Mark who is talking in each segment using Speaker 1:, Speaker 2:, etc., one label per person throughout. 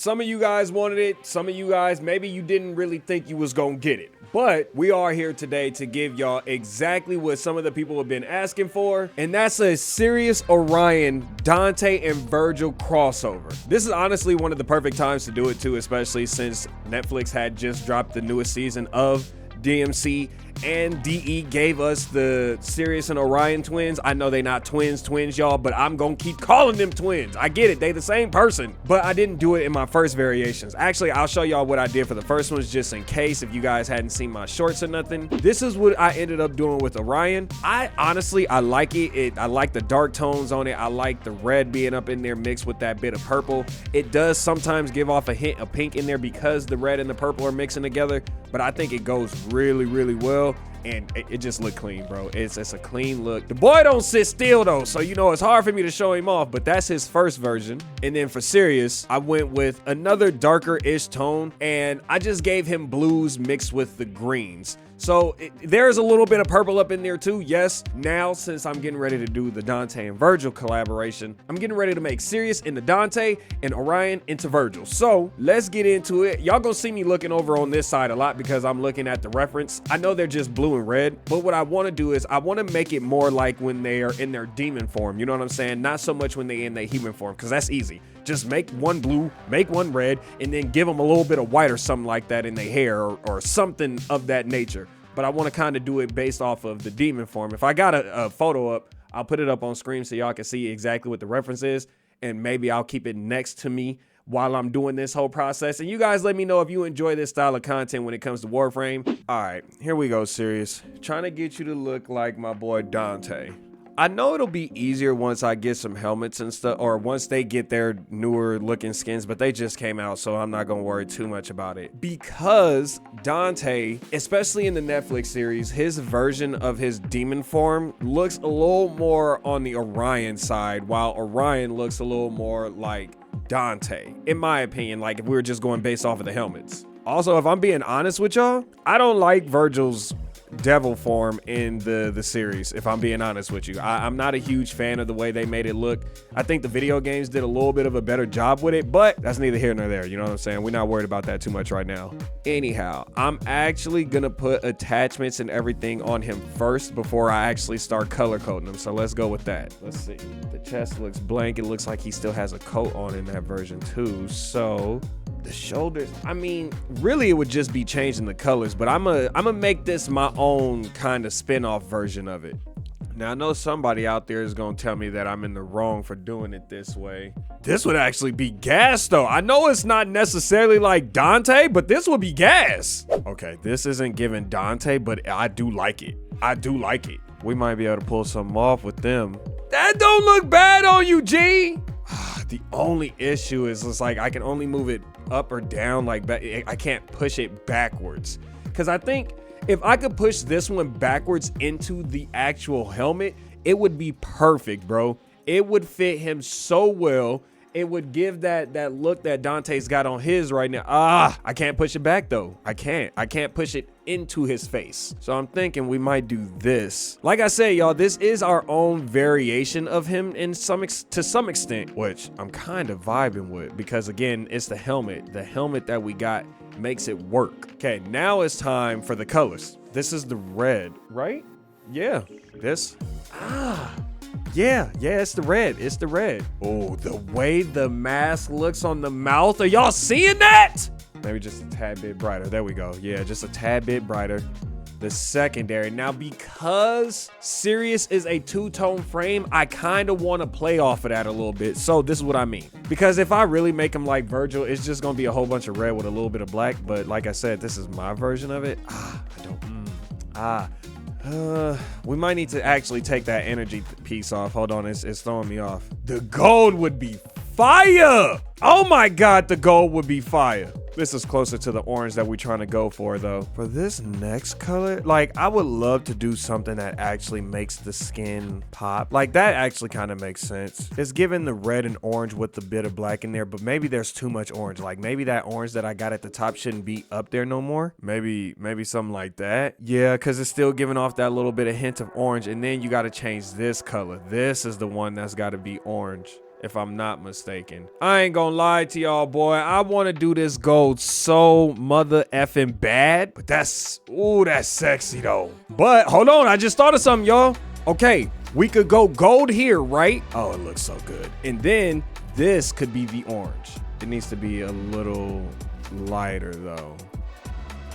Speaker 1: Some of you guys wanted it. Some of you guys, maybe you didn't really think you was gonna get it. But we are here today to give y'all exactly what some of the people have been asking for. And that's a Sirius Orion Dante and Vergil crossover. This is honestly one of the perfect times to do it too, especially since Netflix had just dropped the newest season of DMC, and DE gave us the Sirius and Orion twins. I know they not twins, y'all, but I'm gonna keep calling them twins. I get it, they the same person, but I didn't do it in my first variations. Actually, I'll show y'all what I did for the first ones just in case if you guys hadn't seen my shorts or nothing. This is what I ended up doing with Orion. I honestly like it. I like the dark tones on it. I like the red being up in there mixed with that bit of purple. It does sometimes give off a hint of pink in there because the red and the purple are mixing together, but I think it goes really, really well. And it just looked clean, bro. It's a clean look. The boy don't sit still though, so you know it's hard for me to show him off, but that's his first version. And then for Sirius, I went with another darker-ish tone, and I just gave him blues mixed with the greens. So there's a little bit of purple up in there too, yes. Now, since I'm getting ready to do the Dante and Vergil collaboration, I'm getting ready to make Sirius into Dante and Orion into Virgil. So let's get into it. Y'all gonna see me looking over on this side a lot because I'm looking at the reference. I know they're just blue and red, but what I wanna do is I wanna make it more like when they are in their demon form, you know what I'm saying? Not so much when they're in their human form, because that's easy. Just make one blue, make one red, and then give them a little bit of white or something like that in their hair or something of that nature. But I want to kind of do it based off of the demon form. If I got a photo up, I'll put it up on screen so y'all can see exactly what the reference is. And maybe I'll keep it next to me while I'm doing this whole process. And you guys let me know if you enjoy this style of content when it comes to Warframe. All right, here we go, Sirius. Trying to get you to look like my boy Dante. I know it'll be easier once I get some helmets and stuff, or once they get their newer looking skins, but they just came out, so I'm not gonna worry too much about it. Because Dante, especially in the Netflix series, his version of his demon form looks a little more on the Orion side, while Orion looks a little more like Dante, in my opinion, like if we were just going based off of the helmets. Also, if I'm being honest with y'all, I don't like Virgil's devil form in the series, if I'm being honest with you. I'm not a huge fan of the way they made it look. I think the video games did a little bit of a better job with it, but that's neither here nor there, you know what I'm saying? We're not worried about that too much right now. Anyhow, I'm actually gonna put attachments and everything on him first before I actually start color coding him, so let's go with that. Let's see, the chest looks blank. It looks like he still has a coat on in that version too, so the shoulders, I mean, really it would just be changing the colors, but I'm gonna make this my own kind of spin-off version of it. Now I know somebody out there is gonna tell me that I'm in the wrong for doing it this way. This would actually be gas though. I know it's not necessarily like Dante, but this would be gas. Okay, this isn't giving Dante, but I do like it. I do like it. We might be able to pull something off with them. That don't look bad on you, G. The only issue is it's like I can only move it up or down, like I can't push it backwards. Because I think if I could push this one backwards into the actual helmet, it would be perfect, bro. It would fit him so well. It would give that look that Dante's got on his right now. I can't push it back though. I can't push it into his face. So I'm thinking we might do this. Like I say, y'all, this is our own variation of him to some extent, which I'm kind of vibing with because again, it's the helmet. The helmet that we got makes it work. Okay, now it's time for the colors. This is the red, right? Yeah, this. Yeah, it's the red. It's the red. Oh, the way the mask looks on the mouth. Are y'all seeing that? Maybe just a tad bit brighter. There we go. Yeah, just a tad bit brighter. The secondary. Now, because Sirius is a two-tone frame, I kind of want to play off of that a little bit. So this is what I mean. Because if I really make him like Virgil, it's just going to be a whole bunch of red with a little bit of black. But like I said, this is my version of it. We might need to actually take that energy piece off. Hold on, it's throwing me off. The gold would be fire. Oh my God, the gold would be fire. This is closer to the orange that we're trying to go for though. For this next color, like I would love to do something that actually makes the skin pop. Like that actually kind of makes sense. It's giving the red and orange with the bit of black in there, but maybe there's too much orange. Like maybe that orange that I got at the top shouldn't be up there no more. Maybe something like that. Yeah, because it's still giving off that little bit of hint of orange. And then you got to change this color. This is the one that's got to be orange. if I'm not mistaken. I ain't gonna lie to y'all, boy. I want to do this gold so mother effing bad, but that's sexy though. But hold on, I just thought of something, y'all. Okay, we could go gold here, right? Oh, it looks so good. And then this could be the orange. It needs to be a little lighter though.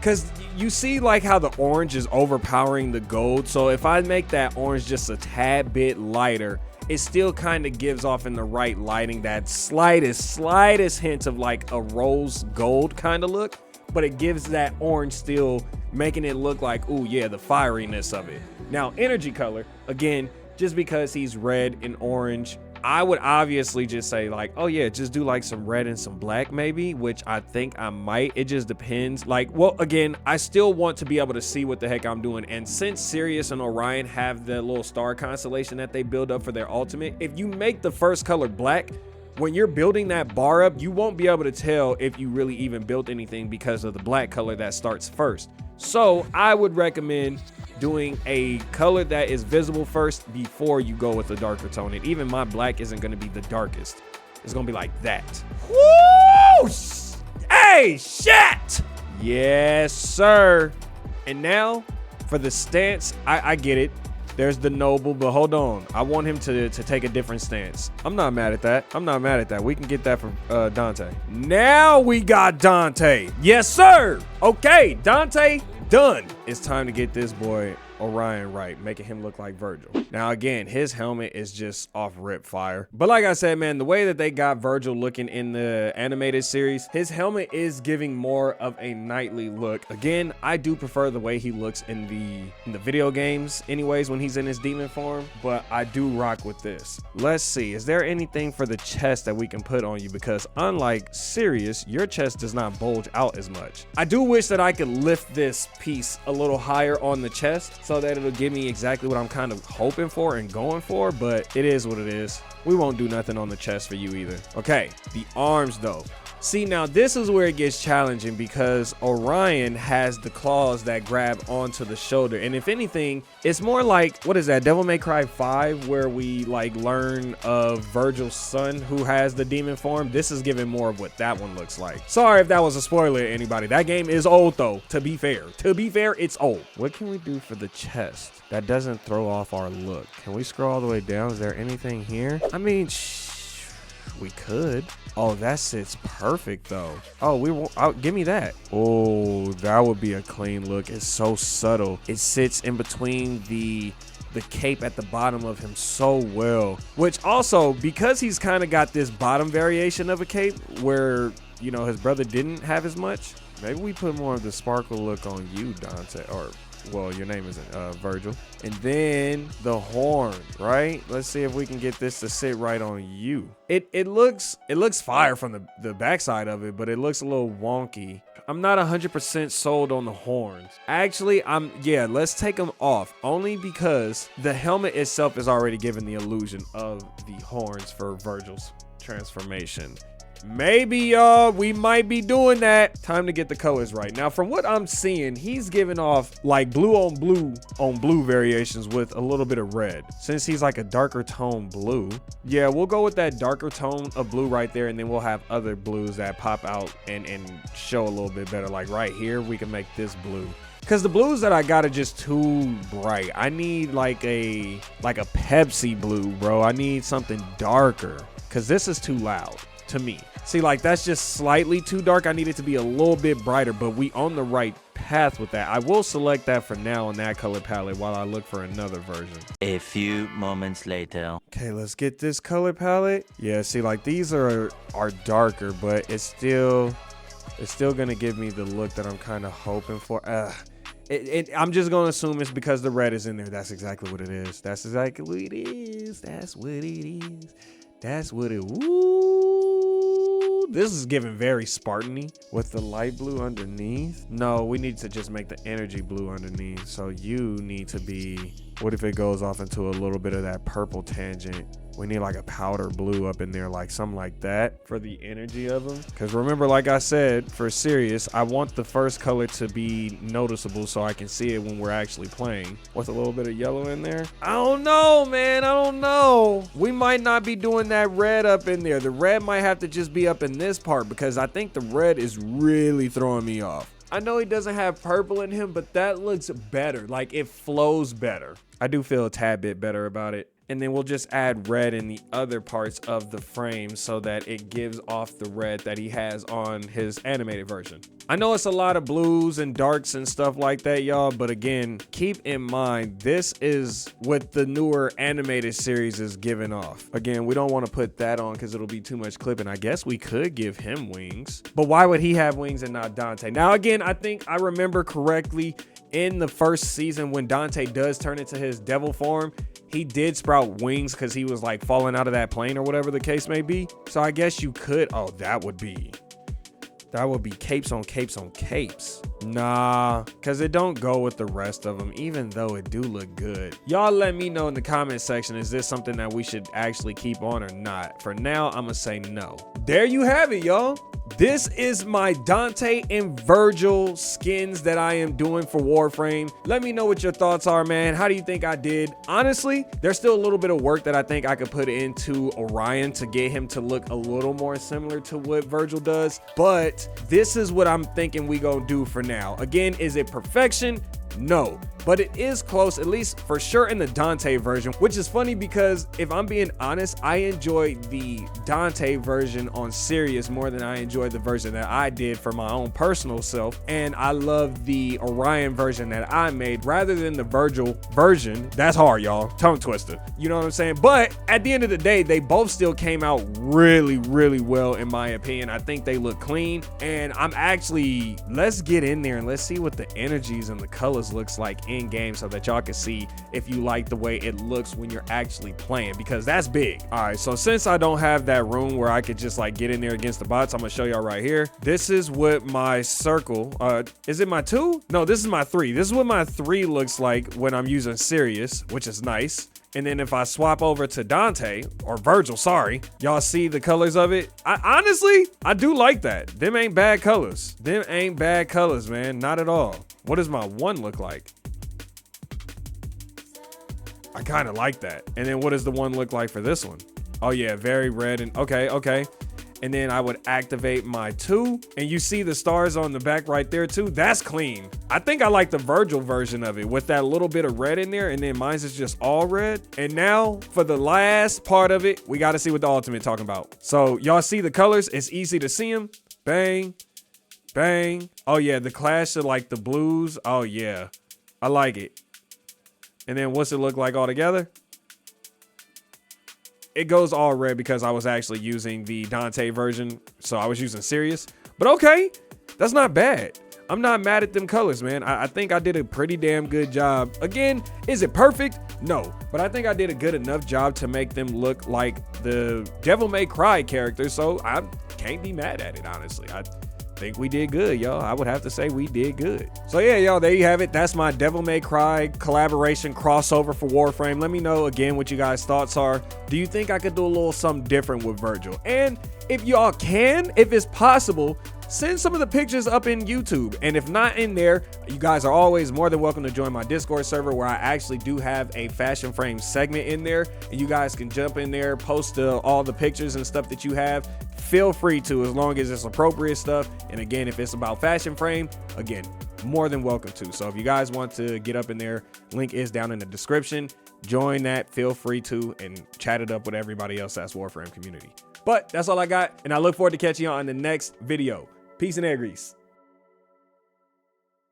Speaker 1: Cause you see like how the orange is overpowering the gold. So if I make that orange just a tad bit lighter, it still kind of gives off in the right lighting that slightest hint of like a rose gold kind of look, but it gives that orange still making it look like, ooh yeah, the fieriness of it. Now energy color, again, just because he's red and orange, I would obviously just say like, oh yeah, just do like some red and some black maybe, which I think I might. It just depends. Like, well, again, I still want to be able to see what the heck I'm doing. And since Sirius and Orion have the little star constellation that they build up for their ultimate, if you make the first color black, when you're building that bar up, you won't be able to tell if you really even built anything because of the black color that starts first. So I would recommend doing a color that is visible first before you go with a darker tone. And even my black isn't going to be the darkest. It's going to be like that. Woo! Hey, shit! Yes, sir. And now for the stance, I get it. There's the noble, but hold on. I want him to take a different stance. I'm not mad at that. I'm not mad at that. We can get that for Dante. Now we got Dante. Yes, sir. Okay, Dante, done. It's time to get this boy Orion right, making him look like Virgil. Now again, his helmet is just off rip fire. But like I said, man, the way that they got Virgil looking in the animated series, his helmet is giving more of a knightly look. Again, I do prefer the way he looks in the video games anyways when he's in his demon form, but I do rock with this. Let's see, is there anything for the chest that we can put on you? Because unlike Sirius, your chest does not bulge out as much. I do wish that I could lift this piece a little higher on the chest so that it'll give me exactly what I'm kind of hoping for and going for, but it is what it is. We won't do nothing on the chest for you either. Okay, the arms though. See, now this is where it gets challenging because Orion has the claws that grab onto the shoulder. And if anything, it's more like, what is that, Devil May Cry 5, where we like learn of Virgil's son who has the demon form. This is giving more of what that one looks like. Sorry if that was a spoiler to anybody. That game is old though, to be fair. To be fair, it's old. What can we do for the chest that doesn't throw off our look? Can we scroll all the way down? Is there anything here? I mean, we could. Oh, that sits perfect though. Oh, we won't. Give me that. Oh, that would be a clean look. It's so subtle. It sits in between the cape at the bottom of him so well. Which also, because he's kind of got this bottom variation of a cape where, you know, his brother didn't have as much. Maybe we put more of the sparkle look on you, Dante, or well, your name isn't Virgil. And then the horn, right? Let's see if we can get this to sit right on you. It looks fire from the backside of it, but it looks a little wonky. I'm not 100% sold on the horns. Actually, yeah, let's take them off only because the helmet itself is already giving the illusion of the horns for Virgil's transformation. Maybe we might be doing that. Time to get the colors right. Now from what I'm seeing, he's giving off like blue on blue variations with a little bit of red. Since he's like a darker tone blue, yeah, we'll go with that darker tone of blue right there, and then we'll have other blues that pop out and show a little bit better. Like right here, we can make this blue. Cause the blues that I got are just too bright. I need like a Pepsi blue, bro. I need something darker, cause this is too loud to me. See, like that's just slightly too dark. I need it to be a little bit brighter, but we on the right path with that. I will select that for now on that color palette while I look for another version.
Speaker 2: A few moments later.
Speaker 1: Okay, let's get this color palette. Yeah, see, like these are darker, but it's still gonna give me the look that I'm kind of hoping for. I'm just gonna assume it's because the red is in there. That's exactly what it is. That's exactly what it is. That's what it is. That's what it. Woo! This is giving very Spartan-y with the light blue underneath. No, we need to just make the energy blue underneath. So you need to be What if it goes off into a little bit of that purple tangent? We need like a powder blue up in there, like something like that for the energy of them. Because remember, like I said, for Sirius, I want the first color to be noticeable so I can see it when we're actually playing. With a little bit of yellow in there. I don't know, man. I don't know. We might not be doing that red up in there. The red might have to just be up in this part because I think the red is really throwing me off. I know he doesn't have purple in him, but that looks better. Like it flows better. I do feel a tad bit better about it. And then we'll just add red in the other parts of the frame so that it gives off the red that he has on his animated version. I know it's a lot of blues and darks and stuff like that, y'all, but again, keep in mind, this is what the newer animated series is giving off. Again, we don't want to put that on because it'll be too much clipping. I guess we could give him wings, but why would he have wings and not Dante? Now, again, I think I remember correctly in the first season when Dante does turn into his devil form, he did sprout wings because he was like falling out of that plane or whatever the case may be. So I guess you could, oh, that would be capes on capes on capes. Nah, because it don't go with the rest of them, even though it do look good. Y'all let me know in the comment section, is this something that we should actually keep on or not? For now, I'm gonna say no. There you have it, y'all. This is my Dante and Virgil skins that I am doing for Warframe. Let me know what your thoughts are, man. How do you think I did? Honestly, there's still a little bit of work that I think I could put into Orion to get him to look a little more similar to what Virgil does. But this is what I'm thinking we gonna do for now. Again, is it perfection? No, but it is close, at least for sure in the Dante version, which is funny because if I'm being honest, I enjoyed the Dante version on Sirius more than I enjoyed the version that I did for my own personal self. And I love the Orion version that I made rather than the Virgil version. That's hard, y'all. Tongue twister. You know what I'm saying? But at the end of the day, they both still came out really, really well, in my opinion. I think they look clean. And I'm actually, let's get in there and let's see what the energies and the colors looks like in game so that y'all can see if you like the way it looks when you're actually playing, because that's big. All right, so since I don't have that room where I could just like get in there against the bots, I'm gonna show y'all right here. This is what my circle, is it my 2? No, this is my 3. This is what my 3 looks like when I'm using Sirius, which is nice. And then if I swap over to Dante, or Virgil, sorry, y'all see the colors of it? Honestly, I do like that. Them ain't bad colors. Them ain't bad colors, man. Not at all. What does my 1 look like? I kind of like that. And then what does the 1 look like for this one? Oh yeah, very red and okay. And then I would activate my 2, and you see the stars on the back right there too. That's clean. I think I like the Virgil version of it with that little bit of red in there, and then mine's is just all red. And now for the last part of it, we got to see what the ultimate talking about. So y'all see the colors? It's easy to see them. Bang, bang. Oh yeah, the clash of like the blues. Oh yeah, I like it. And then what's it look like all together? It goes all red because I was actually using the Dante version, so I was using Sirius. But okay, that's not bad. I'm not mad at them colors, man. I think I did a pretty damn good job. Again, is it perfect? No, but I think I did a good enough job to make them look like the Devil May Cry characters, so I can't be mad at it, honestly. I think we did good, y'all. I would have to say we did good. So yeah, y'all, there you have it. That's my Devil May Cry collaboration crossover for Warframe. Let me know again what you guys' thoughts are. Do you think I could do a little something different with Virgil? And if y'all can, if it's possible, send some of the pictures up in YouTube. And if not in there, you guys are always more than welcome to join my Discord server, where I actually do have a fashion frame segment in there, and you guys can jump in there, post all the pictures and stuff that you have. Feel free to, as long as it's appropriate stuff. And again, if it's about fashion frame, again, more than welcome to. So if you guys want to get up in there, link is down in the description. Join that, feel free to, and chat it up with everybody else that's Warframe community. But that's all I got, and I look forward to catching y'all on the next video. Peace and air grease.